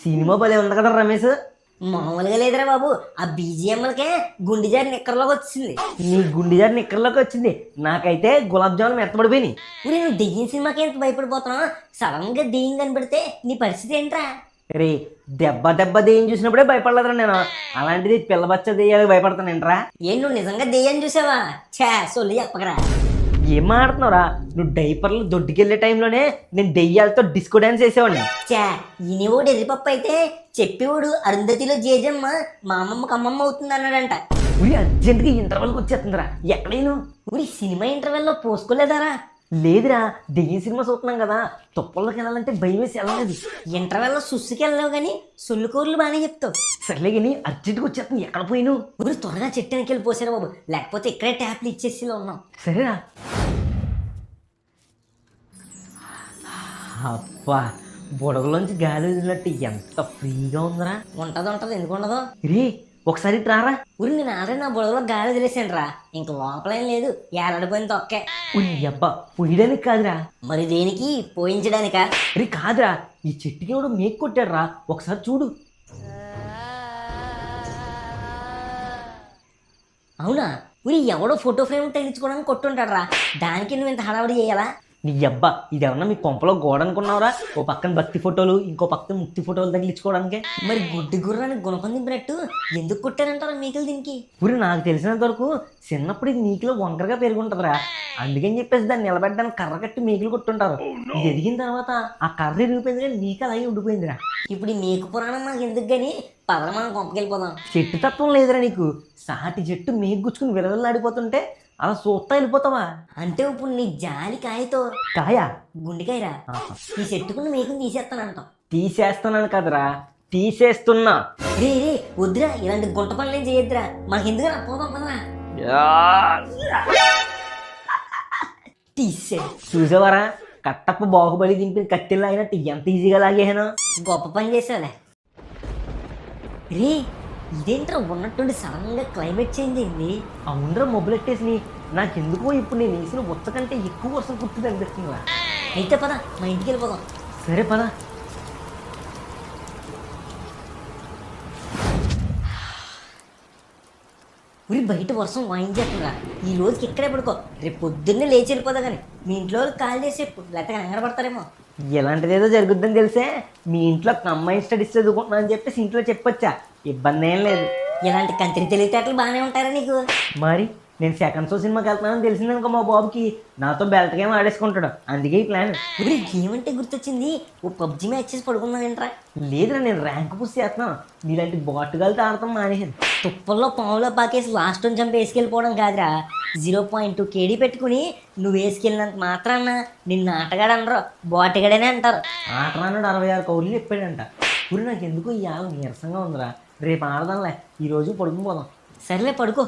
Cinema భలే ఉంది కదా రమేష్. మామూలుగా లేదురా బాబు, ఆ బీజిఎంలకే గుండె జారి నిక్కర్లోకి వచ్చింది. నీ గుండె జారి నిక్కర్లోకి వచ్చింది, నాకైతే గులాబ్ జామున్ మెత్తబడిపోయినాయి. ఊరి నువ్వు దెయ్యం సినిమాకి ఎంత భయపడిపోతున్నావు? సడన్ గా దెయ్యం కనిపెడితే నీ పరిస్థితి ఏంట్రా? రే, దెబ్బ దెబ్బ దెయ్యం చూసినప్పుడే భయపడలేదురా నేను, అలాంటిది పిల్ల బచ్చ దెయ్యాలకు భయపడతానేంట్రా? ఏం నువ్వు నిజంగా దెయ్యం చూసావా? ఛా, సొల్లి చెప్పకరా. ఏం మాడుతున్నావురా? నువ్వు డైపర్లు దొడ్డుకెళ్లే టైంలోనే నేను దెయ్యాలతో డిస్కో డాన్స్ వేసేవాడిని. చా, ఈయనోడు ఎర్రిపప్పు అయితే చెప్పేవాడు అరుంధతిలో జేజమ్మ మా అమ్మమ్మకి అమ్మమ్మ అవుతుంది అన్నాడంట. ఊరి అర్జెంట్గా ఇంటర్వెల్కి వచ్చేస్తుందిరా, ఎక్కడైనా. ఊరి సినిమా ఇంటర్వెల్లో పోసుకోలేదారా? లేదురా, దెయ్యం సినిమా చూస్తున్నాం కదా, తుప్పల్లోకి వెళ్ళాలంటే భయం వేసి వెళ్ళలేదు. ఇంటర్వెల్లో సుస్సుకి వెళ్ళావు కానీ సొల్లుకూరలు బాగానే చెప్తావు. సర్లే కానీ అర్జెంట్గా వచ్చేస్తుంది, ఎక్కడ పోయిను? ఊరి త్వరగా చెట్టునికి వెళ్ళి పోసారా బాబు, లేకపోతే ఇక్కడే ట్యాప్లు ఇచ్చేసిలో ఉన్నాం. సరేరా. అబ్బా, బుడగలోంచి గాలి వదిలినట్టు ఎంత ఫ్రీగా ఉందిరా. ఉంటది ఎందుకు ఉండదు? రే, ఒకసారి రారా. ఊరి నేను ఆల్రెడీ నా బుడగలో గాలి వదిలేసాను రా, ఇంక లోపలేం లేదు, ఏలాడిపోయిన తొక్కే. అబ్బా, పోయడానికి కాదురా. మరి దేనికి? పోయించడానికా? రే కాదురా, ఈ చెట్టుకి ఎవడో మేక్ కొట్టాడు రా, ఒకసారి చూడు. అవునా? ఊరి ఎవడో ఫోటో ఫ్రేమ్ తగ్గించుకోవడానికి కొట్టుంటాడు రా, దానికి నువ్వు ఇంత హడావుడి చేయాలా? నీ అబ్బా, ఇదేమన్నా మీ కొంపలో గోడ అనుకున్నావురా? ఓ పక్కన భక్తి ఫోటోలు, ఇంకో పక్కన ముక్తి ఫోటోలు తగిలించుకోవడానికి. మరి గుడ్డి గుర్రానికి గుణపం దింపినట్టు ఎందుకు కొట్టారంటారా మీకులు దీనికి? ఊరి నాకు తెలిసినంత వరకు చిన్నప్పుడు ఇది నీకులో వంకరగా పెరుగుంటుందిరా, అందుకని చెప్పేసి దాన్ని నిలబెట్టడానికి కర్ర కట్టి మేకులు కొట్టుంటారు. ఇది ఎదిగిన తర్వాత ఆ కర్ర ఇరిగిపోయింది కానీ నీకు అలాగే ఉండిపోయిందిరా. ఇప్పుడు ఈ మేకు పురాణం మాకు ఎందుకు గాని, పదల మనం కొంపకెళ్ళిపోదాం. చెట్టు తత్వం లేదురా నీకు. సాటి చెట్టు మేకు గుచ్చుకుని విరవల్లాడిపోతుంటే అలా సూత్తా వెళ్ళిపోతావా? అంటే ఇప్పుడు నీ జాలి కాయతో కాయా? గుండెకాయరా, ఈ చెట్టుకున్న మేకుని తీసేస్తానంటాం. తీసేస్తున్నాను కదరా, తీసేస్తున్నా. రే రే, వద్దురా, ఇలాంటి గుంట పనులు ఏం చేయొద్దురా, మనకి ఎందుకు పోదాం పదరా. తీసే చూసావారా, కట్టప్ప బాహుబలి దింపి కట్టెలు అయినట్టు ఎంత ఈజీగా లాగేనా. గొప్ప పని చేసావులే. రే, ఇదేంట్రా ఉన్నట్టుండి సడన్ గా క్లైమేట్ చేంజ్ అయింది. అవునరా, మొబైలెట్టేసి నాకెందుకో ఇప్పుడు నేను వేసిన ఉచ్చ కంటే ఎక్కువ వర్షం కుర్తుంది అనిపిస్తుందిరా. అయితే పద, మా ఇంటికి వెళ్ళిపోదాం. సరే పద. ఊరి బయట వర్షం వాయించేస్తుందా, ఈ రోజుకి ఇక్కడే పడుకో, రేపు పొద్దున్నే లేచి వెళ్ళిపోదా కానీ మీ ఇంట్లో కాల్ చేసి చెప్పు, లేకపోతే కంగారు పడతారేమో. ఇలాంటిది ఏదో జరుగుద్దని తెలిసే మీ ఇంట్లో ఒక అమ్మాయి స్టడీస్ చదువుకుంటున్నా అని చెప్పేసి ఇంట్లో చెప్పొచ్చా, ఇబ్బంది ఏం లేదు. ఇలాంటి కంత్రి తెలివితేటలు బాగానే ఉంటారా నీకు? మరి నేను సెకండ్ షో సినిమాకి వెళ్తున్నానని తెలిసిందనుకో మా బాబుకి, నాతో బెల్ట్ గేమ్ ఆడేసుకుంటాడు, అందుకే ఈ ప్లాన్. ఊరి గేమ్ అంటే గుర్తొచ్చింది, ఓ పబ్జి మ్యాచ్ చేసి పడుకుందాం ఏంట్రా? లేదురా, నేను ర్యాంక్ పుష్ చేస్తున్నాను, నీలాంటి బాటుగాలతో ఆడతాం మానేసాను. తుప్పల్లో పాములో పాకేసి లాస్ట్ అని చంపి వేసుకెళ్ళిపోవడం కాదురా, 0.2 KD పెట్టుకుని నువ్వు వేసుకెళ్ళినంత మాత్రాన్న నిన్ను ఆటగాడు అనరు, బాటగాడనే అంటారు. ఆట రానుడు 66 కౌర్లు చెప్పాడంట. ఊరి నాకు ఎందుకు ఈ ఆల నీరసంగా ఉందిరా, రేపు ఆడదాంలే, ఈరోజు పడుకుని పోదాం. సరేలే పడుకో.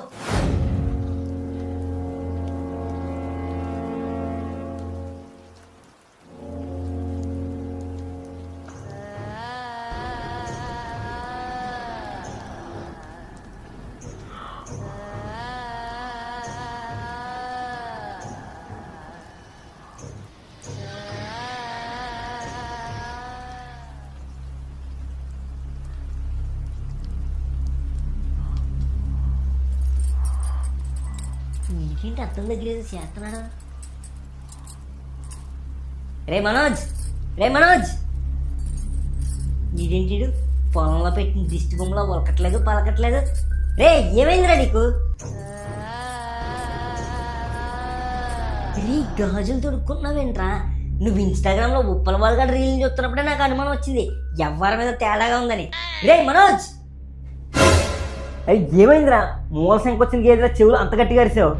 ఏంటి అర్థం దగ్గర ఏదో చేస్తున్నాడు? రే మనోజ్, రే మనోజ్, ఇదేంటి పొలంలో పెట్టిన దిష్టి బొమ్మలో ఉలకట్లేదు పలకట్లేదు. రే, ఏమైందిరా నీకు? రీ, గాజులు తొడుక్కున్నావేంట్రా? నువ్వు ఇన్స్టాగ్రామ్లో ఉప్పల బాలుగాడు రీల్ చూస్తున్నప్పుడే నాకు అనుమానం వచ్చింది ఎవరి మీద తేడాగా ఉందని. రే మనోజ్, అయ్యి ఏమైందిరా, మూల శంకొచ్చింది గేదెలా చెవులు అంత గట్టిగా అరిసావు?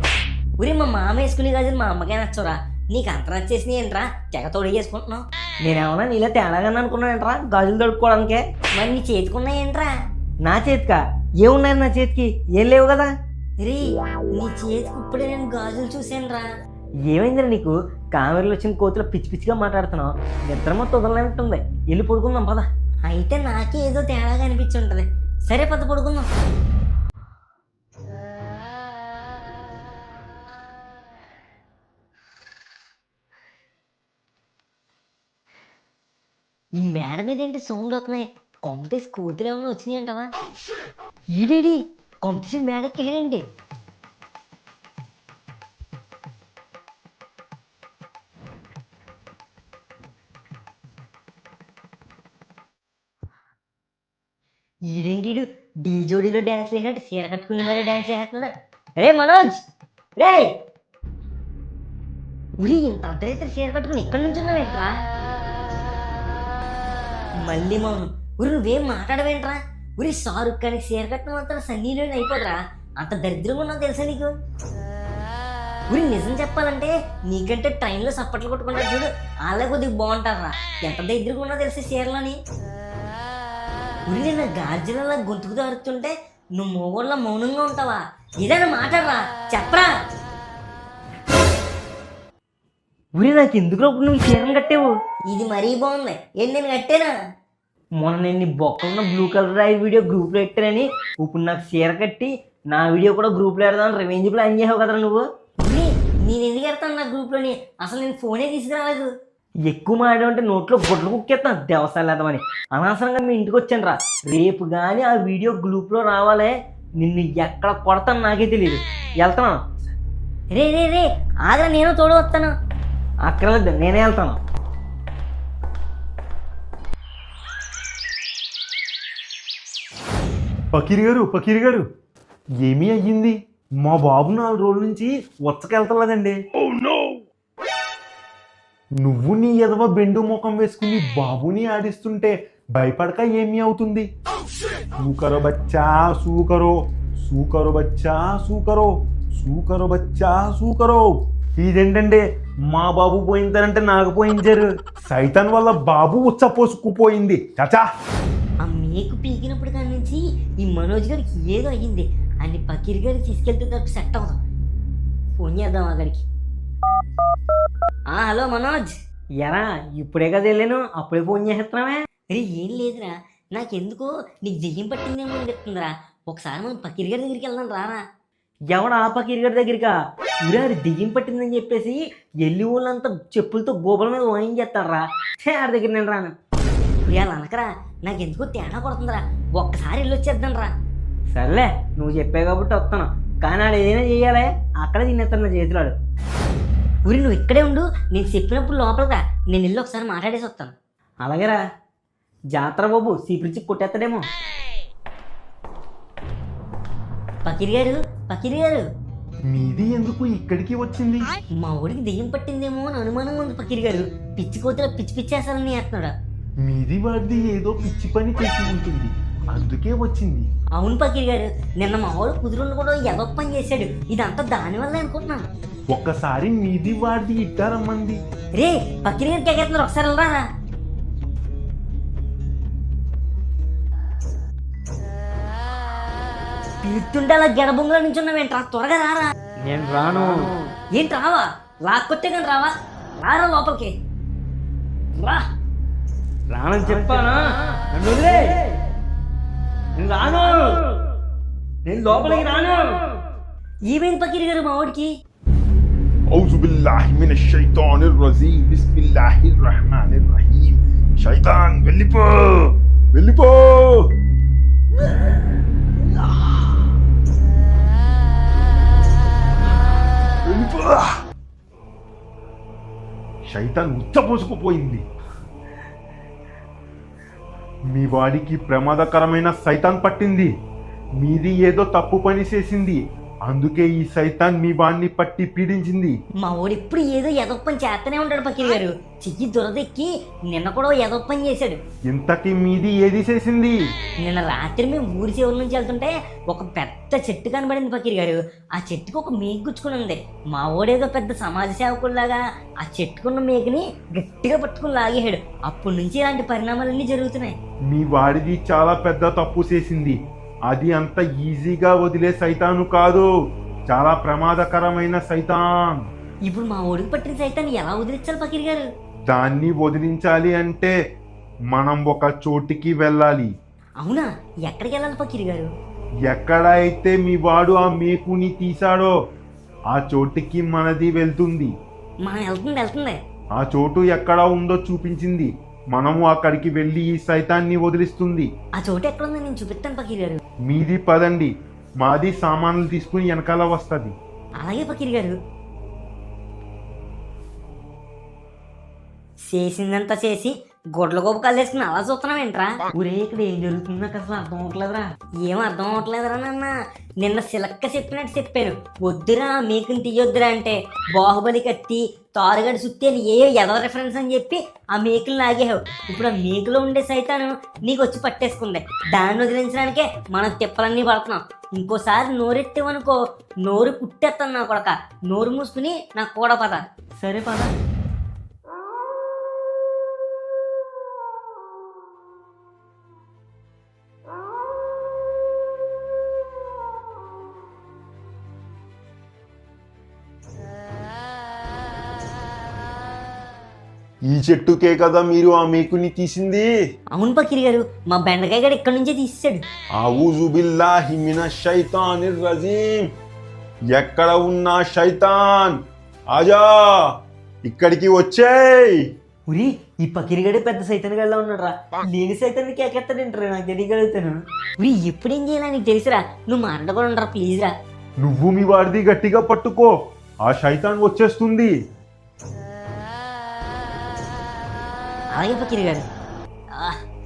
ఊరి మా మామ వేసుకునే గాజులు మా అమ్మకే నచ్చవురా, నీకు అంత నచ్చేసినాయి ఏంట్రా తెగ తొడిగేసుకుంటున్నావు? నేనేమన్నా నీలా తేడాగా అనుకున్నానంటరా గాజులు తడుపుకోవడానికే. మరి నీ చేతికున్నాయి ఏంట్రా? నా చేతికా? ఏమున్నాయి నా చేతికి? ఏం లేవు కదా. రే, నీ చేతికి ఇప్పుడే నేను గాజులు చూసానురా. ఏమైందిరా నీకు? కామెరలు వచ్చిన కోతులు పిచ్చి పిచ్చిగా మాట్లాడుతున్నావు, నిద్ర మొత్తం వదలనట్టుంది, వెళ్ళి పడుకుందాం పద. అయితే నాకే ఏదో తేడాగా అనిపించి ఉంటది, సరే పద పడుకుందాం. ఈ మేడ మీద ఏంటి సౌండ్ అవుతున్నాయి? కాంపిటీషన్ కోతులు ఏమైనా వచ్చినాయి అంటావా? ఈడేడి కాంపిటీషన్ మేడకి వెళ్ళండి. ఈడేంటి డీ జోడీలో డ్యాన్స్ వేసినట్టు చీర కట్టుకునే వారే డ్యాన్స్ చేస్తున్నాడు. రే మనోజ్, రే ఉరి ఇంత అర్ధరైతే చీర కట్టుకుని ఇక్కడ నుంచి ఉన్నావేంట్రా? మళ్ళీ మౌనం. ఉరి నువ్వేం మాట్లాడవేంట్రా? ఉరి షారుఖ్ ఖాన్ చీర కట్టిన మాత్రం సన్నీలోనే అయిపోదురా, అంత దరిద్రంగా ఉన్నావు తెలుసా నీకు? ఉరి నిజం చెప్పాలంటే నీకంటే ట్రైన్లో సప్పట్లు కొట్టుకున్నాడు చూడు, వాళ్ళే కొద్దిగా బాగుంటారా. ఎంత దరిద్రంగా ఉన్నా తెలుసా చీరలోని. ఉరి నిన్న గార్జనలా గొంతుకు దారుతుంటే నువ్వు మొగోళ్ళ మౌనంగా ఉంటావా? ఏదైనా మాట్లాడరా, చెప్పరా. ఉరి నాకు ఎందుకు ఇప్పుడు నువ్వు చీరను కట్టావు? ఇది మరీ బాగుంది. ఏంటి నేను కట్టేనా? మొన్న నేను నీ బొక్కలున్న బ్లూ కలర్ రాయి వీడియో గ్రూప్లో పెట్టానని ఇప్పుడు నాకు చీర కట్టి నా వీడియో కూడా గ్రూప్లో పెడదామని రివెంజ్ ప్లాన్ చేసావు కదరా నువ్వు. నేను ఎందుకు పెడతాను నా గ్రూప్లోని? అసలు నేను ఫోనే తీసుకురాలేదు. ఎక్కువ మాట్లాడంటే నోట్లో గుడ్లు కుక్కేస్తాను దేవస్థానం లేదామని. అనవసరంగా మీ ఇంటికి వచ్చాను రా. రేపు కానీ ఆ వీడియో గ్రూప్లో రావాలే, నిన్ను ఎక్కడ కొడతాను నాకే తెలియదు. వెళ్తాను. రే రే రే ఆగ్రా, నేను తోడు వస్తాను. అక్కర్లేదు, నేనే వెళ్తాను. పకీర్ గారు ఏమీ అయ్యింది? మా బాబు 4 రోజుల నుంచి వచ్చకెళ్తలేదండి. నువ్వు నీ ఎదవ బెండు ముఖం వేసుకుని బాబుని ఆడిస్తుంటే భయపడక ఏమీ అవుతుంది? సూకరో బచ్చా సూకరో, సూకరో బచ్చా సూకరో, సూకరో బచ్చా సూకరో. ఇదేంటంటే మా బాబు పోయింతారంటే నాకు పోయించారు. సైతాన్ వల్ల బాబు ఉచ్చపోసుకుపోయింది. చాచా ఆ మేకు పీకినప్పుడు కాడి నుంచి ఈ మనోజ్ గారికి ఏదో అయ్యింది. అన్ని పకీర్ గారికి తీసుకెళ్తే తప్ప సెట్ అవుతాం. ఫోన్ చేద్దాం అక్కడికి. హలో మనోజ్. ఎరా ఇప్పుడే కదా వెళ్ళాను, అప్పుడే ఫోన్ చేస్తున్నావే? అరే ఏం లేదురా, నాకెందుకో నీకు దెయ్యం పట్టిందేమో అని చెప్తుందిరా. ఒకసారి మనం పకీర్ గారి దగ్గరికి వెళ్దాం రారా. ఎవడు ఆ పకీర్ గారి దగ్గరికా? ఊరాడు దెయ్యం పట్టిందని చెప్పేసి ఎల్లి ఊళ్ళంతా చెప్పులతో గోపుల మీద వాయించేస్తారా. ఆడి దగ్గర నేను రాను. ఇవాళ అనకరా, నాకెందుకో తేడా కొడుతుందిరా. ఒక్కసారి వెళ్ళి వచ్చేద్దాం రా. సర్లే నువ్వు చెప్పావు కాబట్టి వస్తాను, కానీ ఆడు ఏదైనా చెయ్యాలి. అక్కడే తినేస్తాను నా చేతిలాడు. ఊరి నువ్వు ఇక్కడే ఉండు, నేను చెప్పినప్పుడు లోపలరా. నేను వెళ్ళి ఒకసారి మాట్లాడేసి వస్తాను. అలాగేరా. జాతర బాబు సీపిరిచి కొట్టేస్తాడేమో. పకీర్ గారు, పకీర్ గారు, మీది ఎందుకు ఇక్కడికి వచ్చింది? మా ఊరికి దెయ్యం పట్టిందేమో అని అనుమానంగా ఉంది పకీర్ గారు. పిచ్చి కోతలో పిచ్చి పిచ్చేస్తానని చేస్తున్నాడు. మీది వాడిది ఏదో పిచ్చి పని చేసి ఉంటుంది, అందుకే వచ్చింది. అవును పకీర్ గారు, నిన్న మా వాడు కుదురుని కూడా ఎదో పని చేశాడు. ఇదంతా దానివల్లే అనుకుంటున్నాను. ఒక్కసారి మీది వాడిది ఇట్టారమ్మంది. రే పకీర్ గారికి ఎగేస్తున్నారు, ఒకసారి వెళ్ళరా. పిలుతుంటే అలా గెడబొంగలో నుంచి ఉన్నావేంట్రా? త్వరగా రారా. నేను రాను. ఏంటి రావా? లాక్కొత్తే కానీ రావా? రారా లోపలికి రా. రానని చెప్పానా? నన్ను వదిలే. నేను రాను, నేను లోపలికి రాను. ఏమైంది పకీర్ గారు మా వాడికి? ఔజు బిల్లాహి మినష్ షైతానిర్ రజీమ్, బిస్మిల్లాహిర్ రహమానిర్ రహీమ్. షైతాన్ వెళ్ళిపో, వెళ్ళిపో. శైతాన్ ఉచ్చపోసుకుపోయింది. మీ వాడికి ప్రమాదకరమైన సైతాన్ పట్టింది. మీది ఏదో తప్పు పని చేసింది, అందుకే ఈ సైతాన్ మీ వాడిని పట్టి పీడించింది. మా వాడు ఇప్పుడు ఏదో ఎదొప్పని చేస్తూనే ఉంటాడు పకీర్ గారు. చెయ్యి దురదెక్కి నిన్న కూడా ఎదొప్పని చేశాడు. ఇంతకీ మీది ఏది చేసింది? నిన్న రాత్రి మేము ఊరి చివరి నుంచి వెళ్తుంటే ఒక పెద్ద చెట్టు కనబడింది పకీర్ గారు. ఆ చెట్టుకు ఒక మేకు గుచ్చుకుని ఉంది. మా వాడేదో పెద్ద సమాజ సేవకుల్లాగా ఆ చెట్టుకున్న మేకుని గట్టిగా పట్టుకుని లాగేశాడు. అప్పటి నుంచి ఇలాంటి పరిణామాలన్నీ జరుగుతున్నాయి. మీ వాడిది చాలా పెద్ద తప్పు చేసింది. అది అంత ఈజీగా వదిలే సైతాను కాదు, చాలా ప్రమాదకరమైన సైతాన్. ఇప్పుడు మా ఓడికి పట్టిన సైతాన్ని ఎలా వదిలించాలి పకీర్ గారు? దాన్ని వదిలించాలి అంటే మనం ఒక చోటికి వెళ్ళాలి. అవునా? ఎక్కడికి వెళ్ళాలి పకీర్ గారు? ఎక్కడైతే మీ వాడు ఆ మేకుని తీశాడో ఆ చోటికి మనది వెళ్తుంది. మనం వెళ్తుంది. ఆ చోటు ఎక్కడ ఉందో చూపించింది. మనము అక్కడికి వెళ్ళి ఈ సైతాన్ని వదిలిస్తుంది. ఆ చోటు ఎక్కడుందో నేను చూపిస్తాను పకీర్ గారు. మీది పదండి, మాది సామాన్లు తీసుకుని వెనకాల వస్తుంది. అలాగే పకీర్ గారు. చేసిందంతా చేసి గొడ్ల గోపు కల్లేసుకుని అలా చూస్తున్నావేంట్రా? ఊరే ఇక్కడ ఏం జరుగుతుందో నాకు అసలు అర్థం అవట్లేదురా. ఏం అర్థం అవట్లేదురా నాన్న. నిన్న సిలక్క చెప్పినట్టు చెప్పాను, వద్దురా మీకుని తీయొద్దురా అంటే బాహుబలి కత్తి తారుగడి సుత్తి అని ఏ ఎదో రిఫరెన్స్ అని చెప్పి ఆ మేకులు లాగేహావు. ఇప్పుడు ఆ మేకులో ఉండే సైతాను నీకు వచ్చి పట్టేసుకుంది. దాన్ని వదిలించడానికే మనం తిప్పలన్నీ పడుతున్నాం. ఇంకోసారి నోరెత్తేవనుకో నోరు కుట్టేస్తాను నా కొడక. నోరు మూసుకుని నాకు కూడా పద. సరే పద. ఈ చెట్టుకే కదా మీరు ఆ మేకుని తీసింది? అవును పకీర్ గారు, మా బెండకాయ గడు ఇక్కడి నుంచే తీసాడు. ఔజు బిల్లాహి మినష్ షైతానిర్ రజీమ్. ఎక్కడ ఉన్నా శైతాన్ ఆజా, ఇక్కడికి వచ్చేయ్. ఉరి ఈ పకిరిగడే పెద్ద సైతాన్ గడిలా ఉన్నాడు రా. లేని సైతాన్ని కేకెత్తాడంటారా, నాకు తెలియగలుగుతాను. ఉరి ఎప్పుడేం చేయాలని నీకు తెలుసురా. నువ్వు మాట్లాడకుండా ఉండరా ప్లీజ్ రా. నువ్వు మీ వాడిది గట్టిగా పట్టుకో, ఆ శైతాన్ వచ్చేస్తుంది. అలాగే పకీర్ గారు.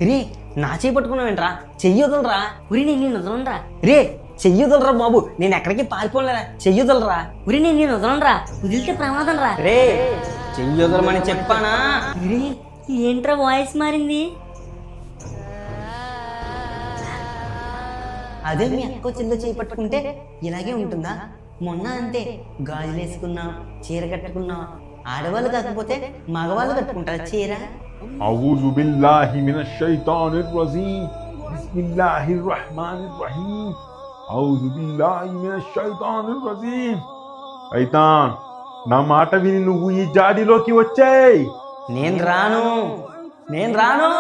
రే నా చేయి పట్టుకున్నావేంట్రా, చెయ్యొదలరా. ఉరి నేను నేను వదలనరా. రే చెయ్యొదలరా బాబు, నేను ఎక్కడికి పారిపోలేరా, చెయ్యొదలరా. ఉరి నేను నేను వదలనరా, వదిలితే ప్రమాదం రా. రే చెయ్యొదలమని చెప్పానా? ఉరి ఏంట్రా వాయిస్ మారింది? అదే మీ అక్క చెల్లి చేయి పట్టుకుంటే ఇలాగే ఉంటుందా? మొన్న అంతే, గాజులు వేసుకున్నాం, చీర కట్టుకున్నాం. ఆడవాళ్ళు కాకపోతే మగవాళ్ళు కట్టుకుంటారు చీర. ఔజు బిల్లాహి మినష్ షైతానిర్ రజీమ్. బిస్మిల్లాహిర్ రహ్మానిర్ రహీమ్. ఔజు బిల్లాహి మినష్ షైతానిర్ రజీమ్. శైతాన్, నా మాట విని నువ్వు ఈ జాడిలోకి వచ్చేయ్. నేను రాను, నేను రాను.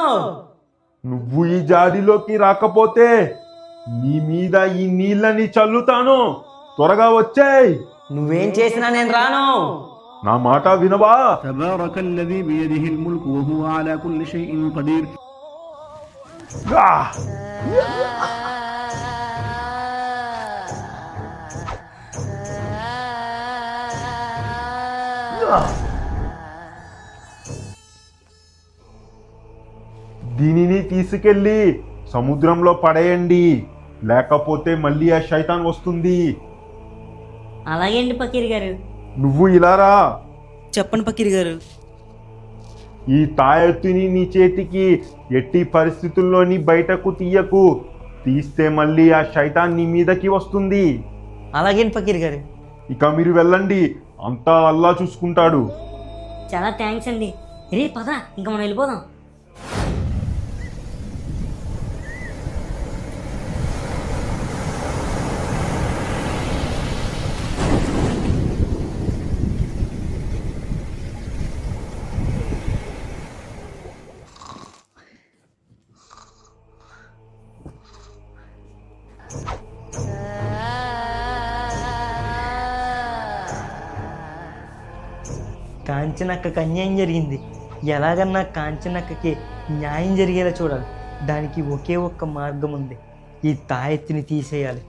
నువ్వు ఈ జాడిలోకి రాకపోతే నీ మీద ఈ నీళ్ళని చల్లుతాను. త్వరగా వచ్చేయ్. నువ్వేం చేసినా నేను రాను. నా మాట వినవా? تبارك الذي بيده الملك وهو على كل شيء قدير. దీనిని తీసుకెళ్ళి సముద్రంలో పడేయండి, లేకపోతే మళ్ళీ ఆ శైతాన్ వస్తుంది. అలాగే అండి పకీర్ గారు. నువ్వు ఇలా రా. చెప్పండి పకీర్ గారు. ఈ తాయెత్తుని నీ చేతికి ఎట్టి పరిస్థితుల్లోని బయటకు తీయకు. తీస్తే మళ్ళీ ఆ శైతాన్ నీ మీదకి వస్తుంది. అలాగే పకీర్ గారు. ఇక మీరు వెళ్ళండి, అంతా అల్లా చూసుకుంటాడు. చాలా థ్యాంక్స్ అండి. రే పద, ఇంకా మనం వెళ్ళిపోదాం. కాంచనక్కకి అన్యాయం జరిగింది. ఎలాగన్నా కాంచనక్కకి న్యాయం జరిగేలా చూడాలి. దానికి ఒకే ఒక్క మార్గం ఉంది, ఈ తాయెత్తుని తీసేయాలి.